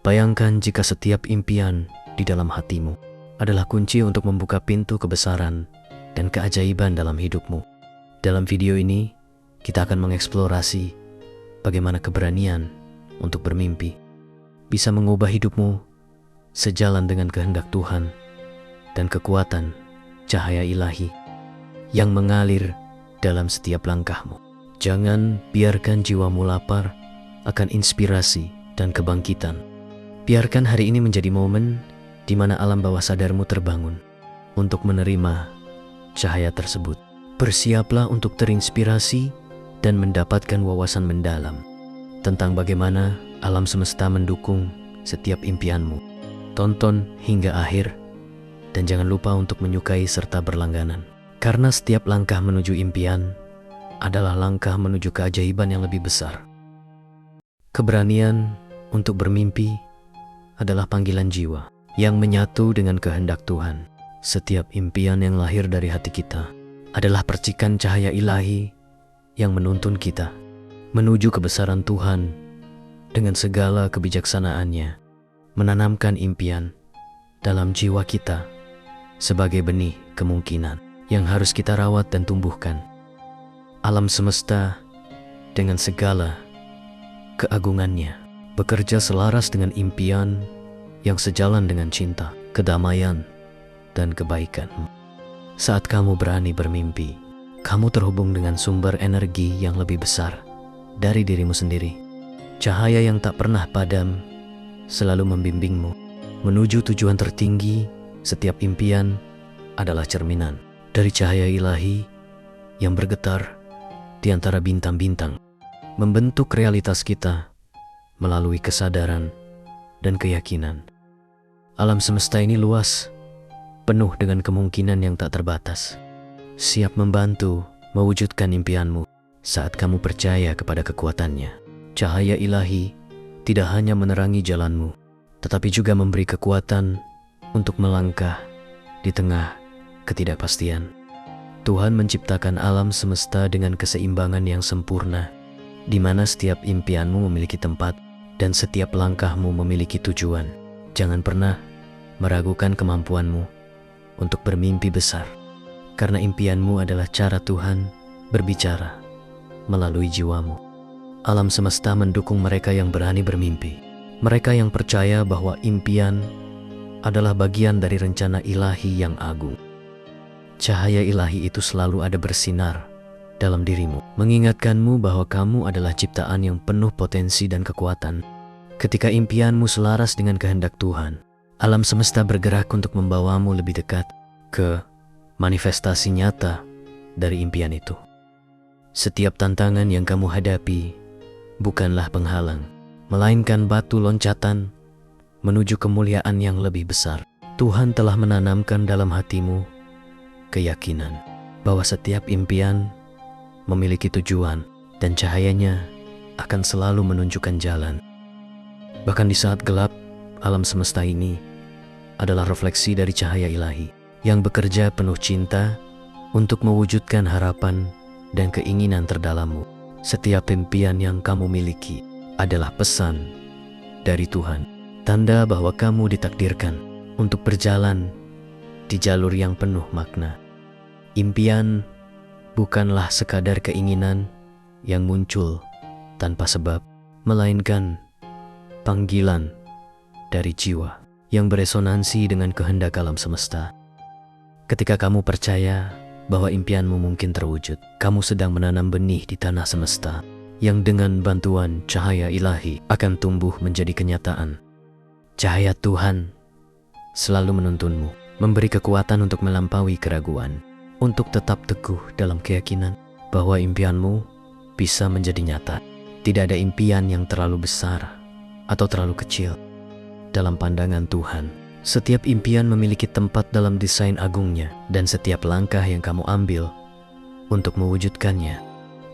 Bayangkan jika setiap impian di dalam hatimu adalah kunci untuk membuka pintu kebesaran dan keajaiban dalam hidupmu. Dalam video ini, kita akan mengeksplorasi bagaimana keberanian untuk bermimpi bisa mengubah hidupmu sejalan dengan kehendak Tuhan dan kekuatan cahaya ilahi yang mengalir dalam setiap langkahmu. Jangan biarkan jiwamu lapar akan inspirasi dan kebangkitan. Biarkan hari ini menjadi momen di mana alam bawah sadarmu terbangun untuk menerima cahaya tersebut. Bersiaplah untuk terinspirasi dan mendapatkan wawasan mendalam tentang bagaimana alam semesta mendukung setiap impianmu. Tonton hingga akhir dan jangan lupa untuk menyukai serta berlangganan. Karena setiap langkah menuju impian adalah langkah menuju keajaiban yang lebih besar. Keberanian untuk bermimpi adalah panggilan jiwa yang menyatu dengan kehendak Tuhan. Setiap impian yang lahir dari hati kita adalah percikan cahaya ilahi yang menuntun kita menuju kebesaran Tuhan dengan segala kebijaksanaannya, menanamkan impian dalam jiwa kita sebagai benih kemungkinan yang harus kita rawat dan tumbuhkan. Alam semesta dengan segala keagungannya bekerja selaras dengan impian yang sejalan dengan cinta, kedamaian, dan kebaikan. Saat kamu berani bermimpi, kamu terhubung dengan sumber energi yang lebih besar dari dirimu sendiri. Cahaya yang tak pernah padam selalu membimbingmu menuju tujuan tertinggi. Setiap impian adalah cerminan dari cahaya ilahi yang bergetar di antara bintang-bintang, membentuk realitas kita melalui kesadaran dan keyakinan. Alam semesta ini luas, penuh dengan kemungkinan yang tak terbatas, siap membantu mewujudkan impianmu saat kamu percaya kepada kekuatannya. Cahaya ilahi tidak hanya menerangi jalanmu, tetapi juga memberi kekuatan untuk melangkah di tengah ketidakpastian. Tuhan menciptakan alam semesta dengan keseimbangan yang sempurna, di mana setiap impianmu memiliki tempat dan setiap langkahmu memiliki tujuan. Jangan pernah meragukan kemampuanmu untuk bermimpi besar, karena impianmu adalah cara Tuhan berbicara melalui jiwamu. Alam semesta mendukung mereka yang berani bermimpi, mereka yang percaya bahwa impian adalah bagian dari rencana ilahi yang agung. Cahaya ilahi itu selalu ada bersinar dalam dirimu, mengingatkanmu bahwa kamu adalah ciptaan yang penuh potensi dan kekuatan. Ketika impianmu selaras dengan kehendak Tuhan, alam semesta bergerak untuk membawamu lebih dekat ke manifestasi nyata dari impian itu. Setiap tantangan yang kamu hadapi bukanlah penghalang, melainkan batu loncatan menuju kemuliaan yang lebih besar. Tuhan telah menanamkan dalam hatimu keyakinan bahwa setiap impian memiliki tujuan dan cahayanya akan selalu menunjukkan jalan. Bahkan di saat gelap, alam semesta ini adalah refleksi dari cahaya ilahi yang bekerja penuh cinta untuk mewujudkan harapan dan keinginan terdalammu. Setiap impian yang kamu miliki adalah pesan dari Tuhan, tanda bahwa kamu ditakdirkan untuk berjalan di jalur yang penuh makna. Impian bukanlah sekadar keinginan yang muncul tanpa sebab, melainkan panggilan dari jiwa yang beresonansi dengan kehendak alam semesta. Ketika kamu percaya bahwa impianmu mungkin terwujud, kamu sedang menanam benih di tanah semesta yang dengan bantuan cahaya ilahi akan tumbuh menjadi kenyataan. Cahaya Tuhan selalu menuntunmu, memberi kekuatan untuk melampaui keraguan, untuk tetap teguh dalam keyakinan bahwa impianmu bisa menjadi nyata. Tidak ada impian yang terlalu besar atau terlalu kecil dalam pandangan Tuhan. Setiap impian memiliki tempat dalam desain agungnya, dan setiap langkah yang kamu ambil untuk mewujudkannya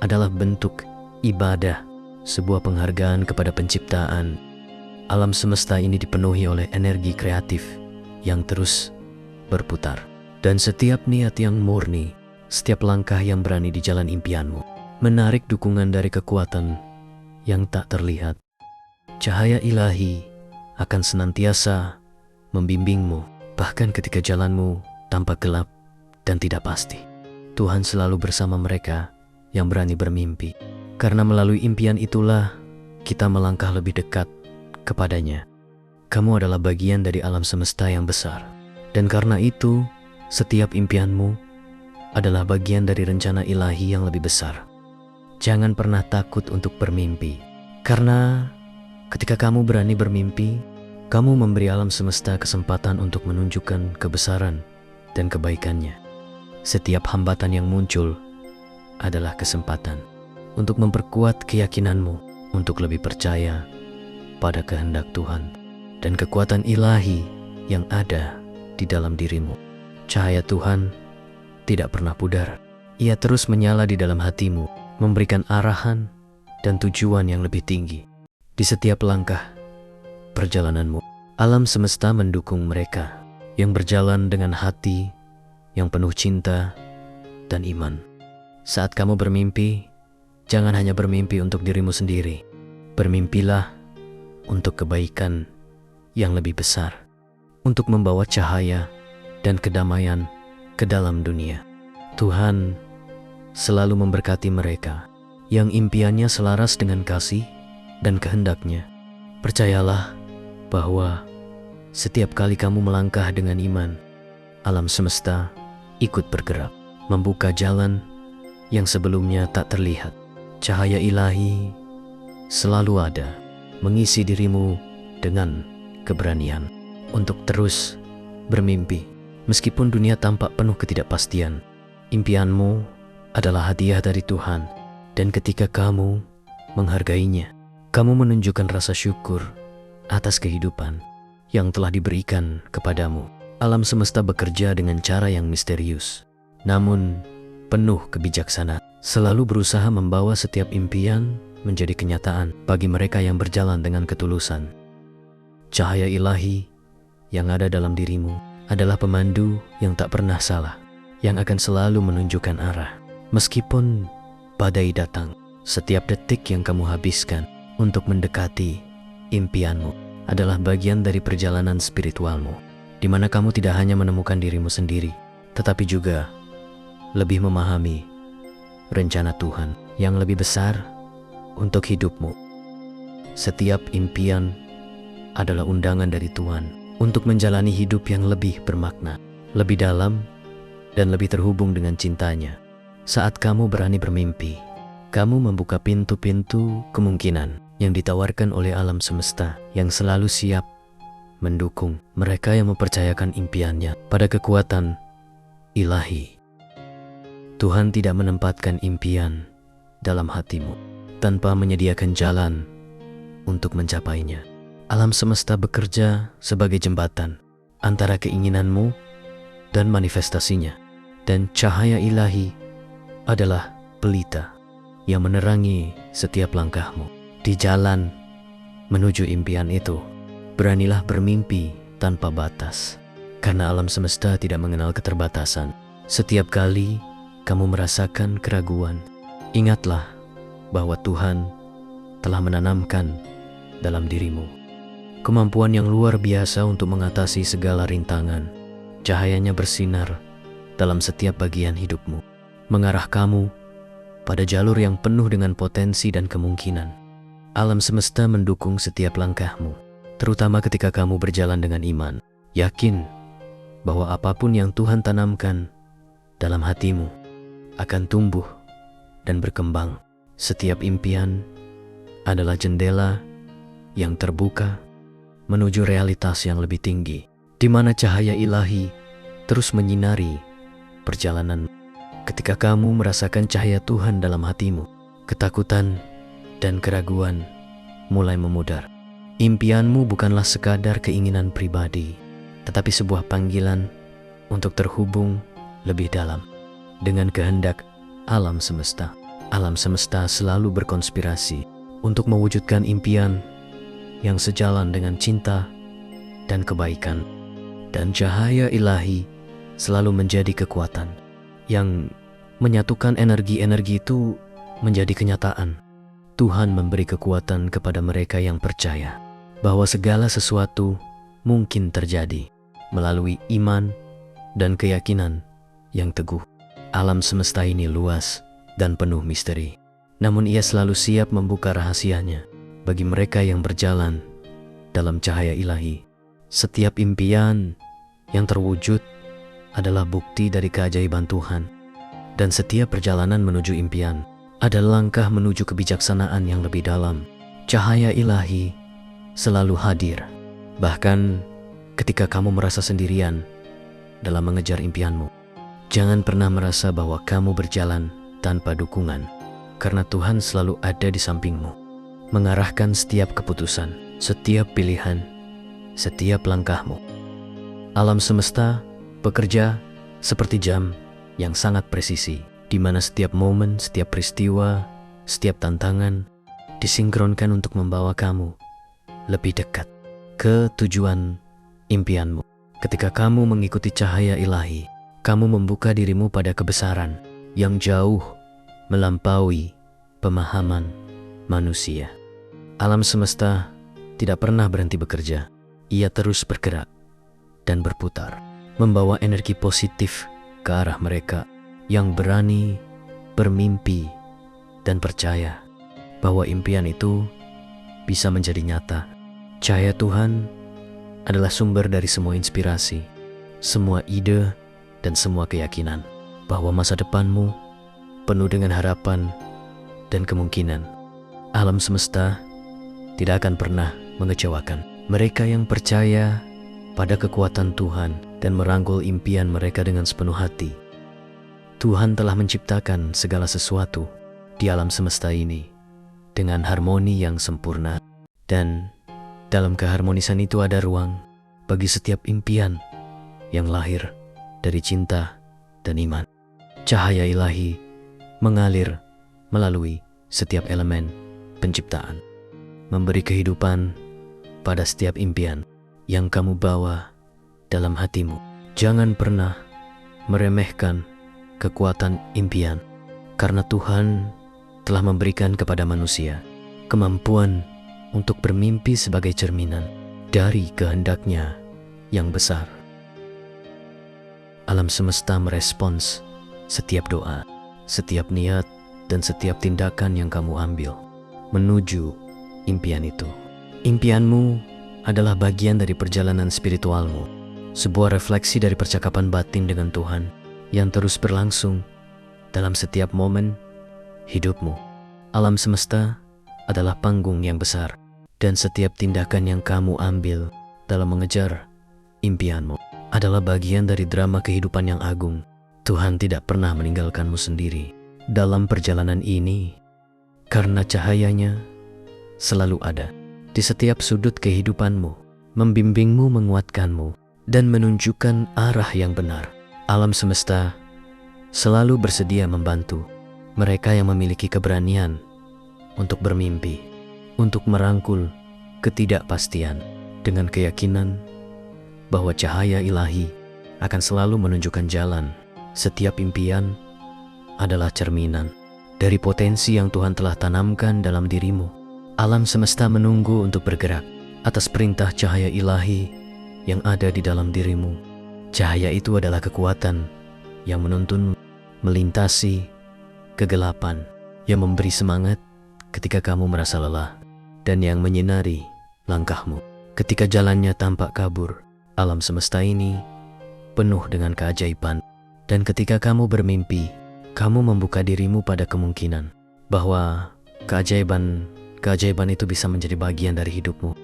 adalah bentuk ibadah, sebuah penghargaan kepada penciptaan. Alam semesta ini dipenuhi oleh energi kreatif yang terus berputar, dan setiap niat yang murni, setiap langkah yang berani di jalan impianmu, menarik dukungan dari kekuatan yang tak terlihat. Cahaya ilahi akan senantiasa membimbingmu, bahkan ketika jalanmu tampak gelap dan tidak pasti. Tuhan selalu bersama mereka yang berani bermimpi, karena melalui impian itulah kita melangkah lebih dekat kepadanya. Kamu adalah bagian dari alam semesta yang besar, dan karena itu, setiap impianmu adalah bagian dari rencana ilahi yang lebih besar. Jangan pernah takut untuk bermimpi, karena ketika kamu berani bermimpi, kamu memberi alam semesta kesempatan untuk menunjukkan kebesaran dan kebaikannya. Setiap hambatan yang muncul adalah kesempatan untuk memperkuat keyakinanmu, untuk lebih percaya pada kehendak Tuhan dan kekuatan ilahi yang ada di dalam dirimu. Cahaya Tuhan tidak pernah pudar. Ia terus menyala di dalam hatimu, memberikan arahan dan tujuan yang lebih tinggi. Di setiap langkah perjalananmu, alam semesta mendukung mereka yang berjalan dengan hati yang penuh cinta dan iman. Saat kamu bermimpi, jangan hanya bermimpi untuk dirimu sendiri. Bermimpilah untuk kebaikan yang lebih besar, untuk membawa cahaya dan kedamaian ke dalam dunia. Tuhan selalu memberkati mereka yang impiannya selaras dengan kasih dan kehendaknya. Percayalah bahwa setiap kali kamu melangkah dengan iman, alam semesta ikut bergerak, membuka jalan yang sebelumnya tak terlihat. Cahaya ilahi selalu ada, mengisi dirimu dengan keberanian untuk terus bermimpi. Meskipun dunia tampak penuh ketidakpastian, impianmu adalah hadiah dari Tuhan, dan ketika kamu menghargainya, kamu menunjukkan rasa syukur atas kehidupan yang telah diberikan kepadamu. Alam semesta bekerja dengan cara yang misterius, namun penuh kebijaksanaan, selalu berusaha membawa setiap impian menjadi kenyataan bagi mereka yang berjalan dengan ketulusan. Cahaya ilahi yang ada dalam dirimu adalah pemandu yang tak pernah salah, yang akan selalu menunjukkan arah. Meskipun badai datang, setiap detik yang kamu habiskan untuk mendekati impianmu adalah bagian dari perjalanan spiritualmu, di mana kamu tidak hanya menemukan dirimu sendiri, tetapi juga lebih memahami rencana Tuhan yang lebih besar untuk hidupmu. Setiap impian adalah undangan dari Tuhan untuk menjalani hidup yang lebih bermakna, lebih dalam, dan lebih terhubung dengan cintanya. Saat kamu berani bermimpi, kamu membuka pintu-pintu kemungkinan yang ditawarkan oleh alam semesta yang selalu siap mendukung mereka yang mempercayakan impiannya pada kekuatan ilahi. Tuhan tidak menempatkan impian dalam hatimu tanpa menyediakan jalan untuk mencapainya. Alam semesta bekerja sebagai jembatan antara keinginanmu dan manifestasinya, dan cahaya ilahi adalah pelita yang menerangi setiap langkahmu. Di jalan menuju impian itu, beranilah bermimpi tanpa batas, karena alam semesta tidak mengenal keterbatasan. Setiap kali kamu merasakan keraguan, ingatlah bahwa Tuhan telah menanamkan dalam dirimu kemampuan yang luar biasa untuk mengatasi segala rintangan. Cahayanya bersinar dalam setiap bagian hidupmu, mengarah kamu pada jalur yang penuh dengan potensi dan kemungkinan. Alam semesta mendukung setiap langkahmu, terutama ketika kamu berjalan dengan iman. Yakin bahwa apapun yang Tuhan tanamkan dalam hatimu akan tumbuh dan berkembang. Setiap impian adalah jendela yang terbuka menuju realitas yang lebih tinggi, di mana cahaya ilahi terus menyinari perjalanan. Ketika kamu merasakan cahaya Tuhan dalam hatimu, ketakutan dan keraguan mulai memudar. Impianmu bukanlah sekadar keinginan pribadi, tetapi sebuah panggilan untuk terhubung lebih dalam dengan kehendak alam semesta. Alam semesta selalu berkonspirasi untuk mewujudkan impian yang sejalan dengan cinta dan kebaikan. Dan cahaya ilahi selalu menjadi kekuatan yang menyatukan energi-energi itu menjadi kenyataan. Tuhan memberi kekuatan kepada mereka yang percaya. bahwa segala sesuatu mungkin terjadi melalui iman dan keyakinan yang teguh. Alam semesta ini luas dan penuh misteri, namun Ia selalu siap membuka rahasianya bagi mereka yang berjalan dalam cahaya ilahi. Setiap impian yang terwujud adalah bukti dari keajaiban Tuhan, dan setiap perjalanan menuju impian adalah langkah menuju kebijaksanaan yang lebih dalam. Cahaya ilahi selalu hadir, bahkan ketika kamu merasa sendirian dalam mengejar impianmu. Jangan pernah merasa bahwa kamu berjalan tanpa dukungan, karena Tuhan selalu ada di sampingmu, mengarahkan setiap keputusan, setiap pilihan, setiap langkahmu. Alam semesta bekerja seperti jam yang sangat presisi, di mana setiap momen, setiap peristiwa, setiap tantangan disinkronkan untuk membawa kamu lebih dekat ke tujuan impianmu. Ketika kamu mengikuti cahaya ilahi, kamu membuka dirimu pada kebesaran yang jauh melampaui pemahaman manusia. Alam semesta tidak pernah berhenti bekerja. Ia terus bergerak dan berputar, membawa energi positif ke arah mereka yang berani bermimpi dan percaya bahwa impian itu bisa menjadi nyata. Cahaya Tuhan adalah sumber dari semua inspirasi, semua ide, dan semua keyakinan bahwa masa depanmu penuh dengan harapan dan kemungkinan. Alam semesta tidak akan pernah mengecewakan mereka yang percaya pada kekuatan Tuhan dan merangkul impian mereka dengan sepenuh hati. Tuhan telah menciptakan segala sesuatu di alam semesta ini dengan harmoni yang sempurna, dan dalam keharmonisan itu ada ruang bagi setiap impian yang lahir dari cinta dan iman. Cahaya ilahi mengalir melalui setiap elemen penciptaan, memberi kehidupan pada setiap impian yang kamu bawa dalam hatimu. Jangan pernah meremehkan kekuatan impian, karena Tuhan telah memberikan kepada manusia kemampuan untuk bermimpi sebagai cerminan dari kehendak-Nya yang besar. Alam semesta merespons setiap doa, setiap niat, dan setiap tindakan yang kamu ambil menuju impian itu. Impianmu adalah bagian dari perjalanan spiritualmu, sebuah refleksi dari percakapan batin dengan Tuhan yang terus berlangsung dalam setiap momen hidupmu. Alam semesta adalah panggung yang besar, dan setiap tindakan yang kamu ambil dalam mengejar impianmu adalah bagian dari drama kehidupan yang agung. Tuhan tidak pernah meninggalkanmu sendiri dalam perjalanan ini, karena cahayanya selalu ada di setiap sudut kehidupanmu, membimbingmu, menguatkanmu, dan menunjukkan arah yang benar. Alam semesta selalu bersedia membantu mereka yang memiliki keberanian untuk bermimpi, untuk merangkul ketidakpastian dengan keyakinan bahwa cahaya ilahi akan selalu menunjukkan jalan. Setiap impian adalah cerminan dari potensi yang Tuhan telah tanamkan dalam dirimu. Alam semesta menunggu untuk bergerak atas perintah cahaya ilahi yang ada di dalam dirimu. Cahaya itu adalah kekuatan yang menuntun melintasi kegelapan, yang memberi semangat ketika kamu merasa lelah, dan yang menyinari langkahmu ketika jalannya tampak kabur. Alam semesta ini penuh dengan keajaiban, dan ketika kamu bermimpi, kamu membuka dirimu pada kemungkinan bahwa keajaiban itu bisa menjadi bagian dari hidupmu.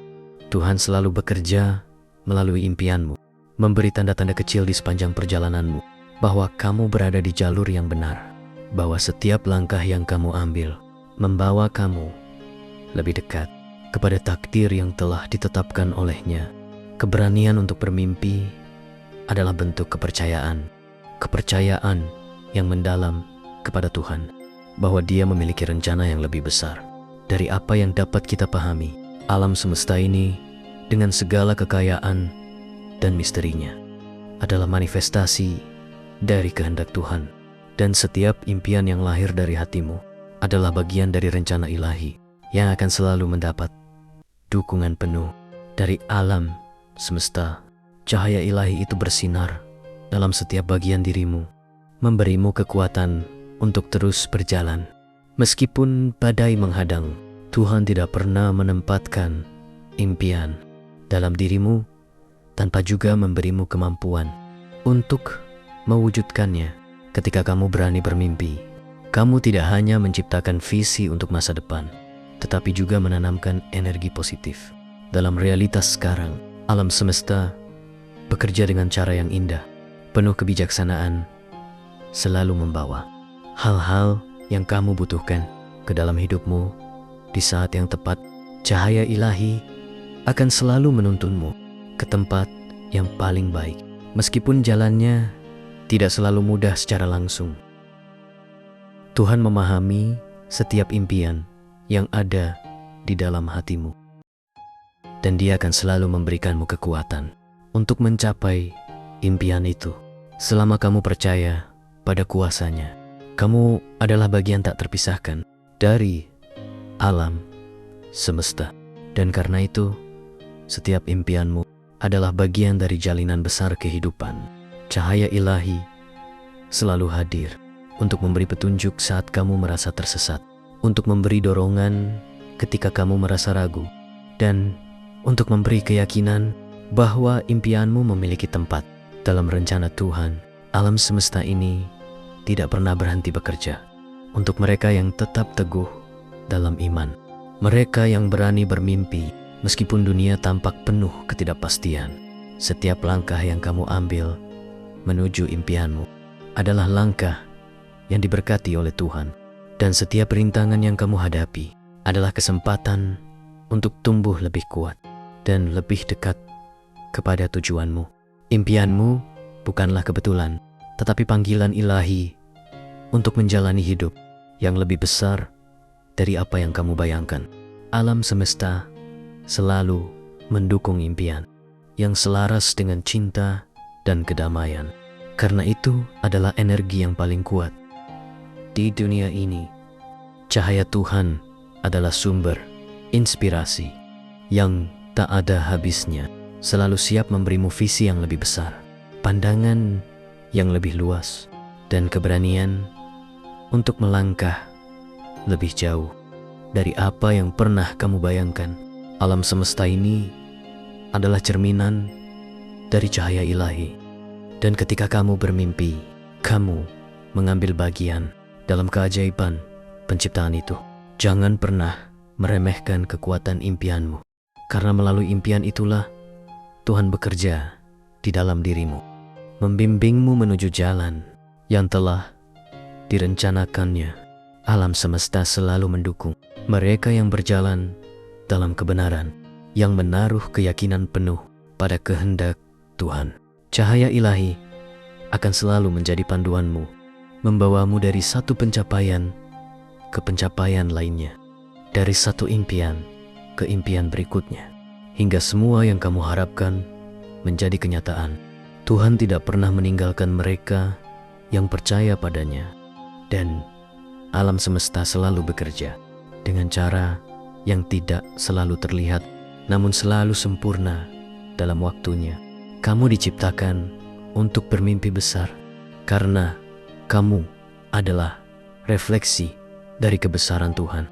Tuhan selalu bekerja melalui impianmu, memberi tanda-tanda kecil di sepanjang perjalananmu bahwa kamu berada di jalur yang benar, bahwa setiap langkah yang kamu ambil membawa kamu lebih dekat kepada takdir yang telah ditetapkan oleh-Nya. Keberanian untuk bermimpi adalah bentuk kepercayaan yang mendalam kepada Tuhan, bahwa Dia memiliki rencana yang lebih besar dari apa yang dapat kita pahami. Alam semesta ini dengan segala kekayaan dan misterinya adalah manifestasi dari kehendak Tuhan, dan setiap impian yang lahir dari hatimu adalah bagian dari rencana ilahi yang akan selalu mendapat dukungan penuh Dari alam semesta, cahaya ilahi itu bersinar dalam setiap bagian dirimu, memberimu kekuatan untuk terus berjalan. Meskipun badai menghadang, Tuhan tidak pernah menempatkan impian dalam dirimu tanpa juga memberimu kemampuan untuk mewujudkannya. Ketika kamu berani bermimpi, kamu tidak hanya menciptakan visi untuk masa depan, tetapi juga menanamkan energi positif. Dalam realitas sekarang, alam semesta bekerja dengan cara yang indah, penuh kebijaksanaan, selalu membawa hal-hal yang kamu butuhkan ke dalam hidupmu di saat yang tepat. Cahaya ilahi akan selalu menuntunmu ke tempat yang paling baik, meskipun jalannya tidak selalu mudah secara langsung. Tuhan memahami setiap impian yang ada di dalam hatimu, dan Dia akan selalu memberikanmu kekuatan untuk mencapai impian itu. Selama kamu percaya pada kuasa-Nya, kamu adalah bagian tak terpisahkan dari alam semesta. Dan karena itu, setiap impianmu adalah bagian dari jalinan besar kehidupan. Cahaya ilahi selalu hadir untuk memberi petunjuk saat kamu merasa tersesat, untuk memberi dorongan ketika kamu merasa ragu, dan untuk memberi keyakinan bahwa impianmu memiliki tempat dalam rencana Tuhan. Alam semesta ini tidak pernah berhenti bekerja untuk mereka yang tetap teguh dalam iman, mereka yang berani bermimpi meskipun dunia tampak penuh ketidakpastian. Setiap langkah yang kamu ambil menuju impianmu adalah langkah yang diberkati oleh Tuhan, dan setiap rintangan yang kamu hadapi adalah kesempatan untuk tumbuh lebih kuat dan lebih dekat kepada tujuanmu. Impianmu bukanlah kebetulan, tetapi panggilan ilahi untuk menjalani hidup yang lebih besar dari apa yang kamu bayangkan. Alam semesta selalu mendukung impian yang selaras dengan cinta dan kedamaian. Karena itu adalah energi yang paling kuat di dunia ini. Cahaya Tuhan adalah sumber inspirasi yang tak ada habisnya, selalu siap memberimu visi yang lebih besar, pandangan yang lebih luas, dan keberanian untuk melangkah lebih jauh dari apa yang pernah kamu bayangkan. Alam semesta ini adalah cerminan dari cahaya ilahi, dan ketika kamu bermimpi, kamu mengambil bagian dalam keajaiban penciptaan itu. Jangan pernah meremehkan kekuatan impianmu, karena melalui impian itulah Tuhan bekerja di dalam dirimu, membimbingmu menuju jalan yang telah direncanakannya. Alam semesta selalu mendukung mereka yang berjalan dalam kebenaran, yang menaruh keyakinan penuh pada kehendak Tuhan. Cahaya ilahi akan selalu menjadi panduanmu, membawamu dari satu pencapaian ke pencapaian lainnya, dari satu impian ke impian berikutnya, hingga semua yang kamu harapkan menjadi kenyataan. Tuhan tidak pernah meninggalkan mereka yang percaya padanya, dan alam semesta selalu bekerja dengan cara yang tidak selalu terlihat, namun selalu sempurna dalam waktunya. Kamu diciptakan untuk bermimpi besar, karena kamu adalah refleksi dari kebesaran Tuhan.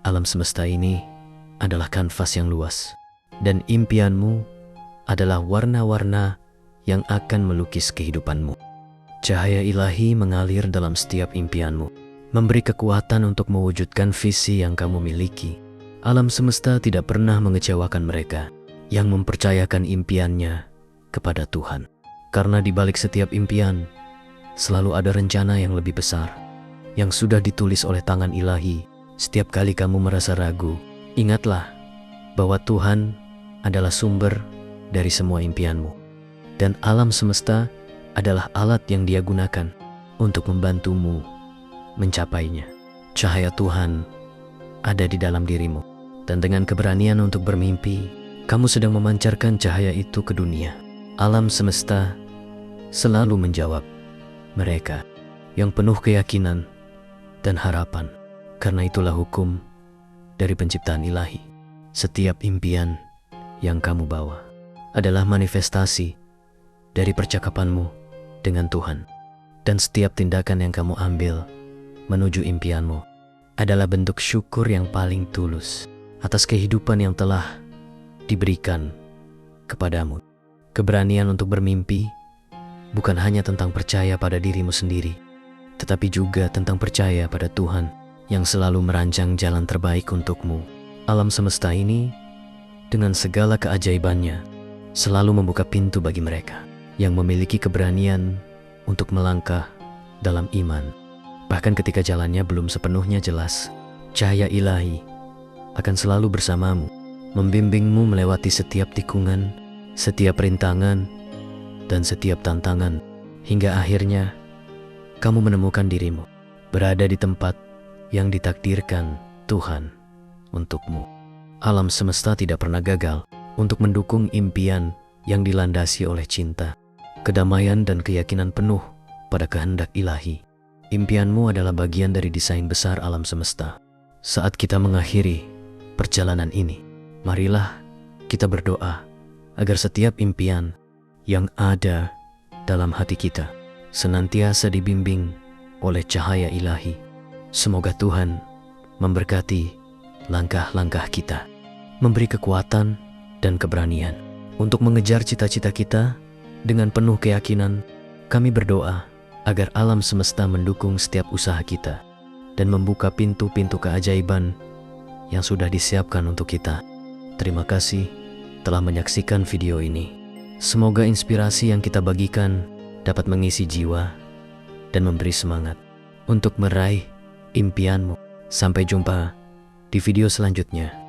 Alam semesta ini adalah kanvas yang luas, dan impianmu adalah warna-warna yang akan melukis kehidupanmu. Cahaya ilahi mengalir dalam setiap impianmu, memberi kekuatan untuk mewujudkan visi yang kamu miliki. Alam semesta tidak pernah mengecewakan mereka yang mempercayakan impiannya kepada Tuhan, karena di balik setiap impian selalu ada rencana yang lebih besar yang sudah ditulis oleh tangan ilahi. Setiap kali kamu merasa ragu, ingatlah bahwa Tuhan adalah sumber dari semua impianmu, dan alam semesta adalah alat yang Dia gunakan untuk membantumu mencapainya. Cahaya Tuhan ada di dalam dirimu, dan dengan keberanian untuk bermimpi, kamu sedang memancarkan cahaya itu ke dunia. Alam semesta selalu menjawab mereka yang penuh keyakinan dan harapan. Karena itulah hukum dari penciptaan ilahi. Setiap impian yang kamu bawa adalah manifestasi dari percakapanmu dengan Tuhan. Dan setiap tindakan yang kamu ambil menuju impianmu adalah bentuk syukur yang paling tulus atas kehidupan yang telah diberikan kepadamu. Keberanian untuk bermimpi bukan hanya tentang percaya pada dirimu sendiri, tetapi juga tentang percaya pada Tuhan yang selalu merancang jalan terbaik untukmu. Alam semesta ini dengan segala keajaibannya selalu membuka pintu bagi mereka yang memiliki keberanian untuk melangkah dalam iman. Bahkan ketika jalannya belum sepenuhnya jelas, cahaya ilahi akan selalu bersamamu, membimbingmu melewati setiap tikungan, setiap rintangan, dan setiap tantangan, hingga akhirnya kamu menemukan dirimu berada di tempat yang ditakdirkan Tuhan untukmu. Alam semesta tidak pernah gagal untuk mendukung impian yang dilandasi oleh cinta, kedamaian, dan keyakinan penuh pada kehendak ilahi. Impianmu adalah bagian dari desain besar alam semesta. Saat kita mengakhiri perjalanan ini, marilah kita berdoa agar setiap impian yang ada dalam hati kita senantiasa dibimbing oleh cahaya ilahi. Semoga Tuhan memberkati langkah-langkah kita, memberi kekuatan dan keberanian untuk mengejar cita-cita kita dengan penuh keyakinan. Kami berdoa agar alam semesta mendukung setiap usaha kita dan membuka pintu-pintu keajaiban yang sudah disiapkan untuk kita. Terima kasih telah menyaksikan video ini. Semoga inspirasi yang kita bagikan dapat mengisi jiwa dan memberi semangat untuk meraih impianmu. Sampai jumpa di video selanjutnya.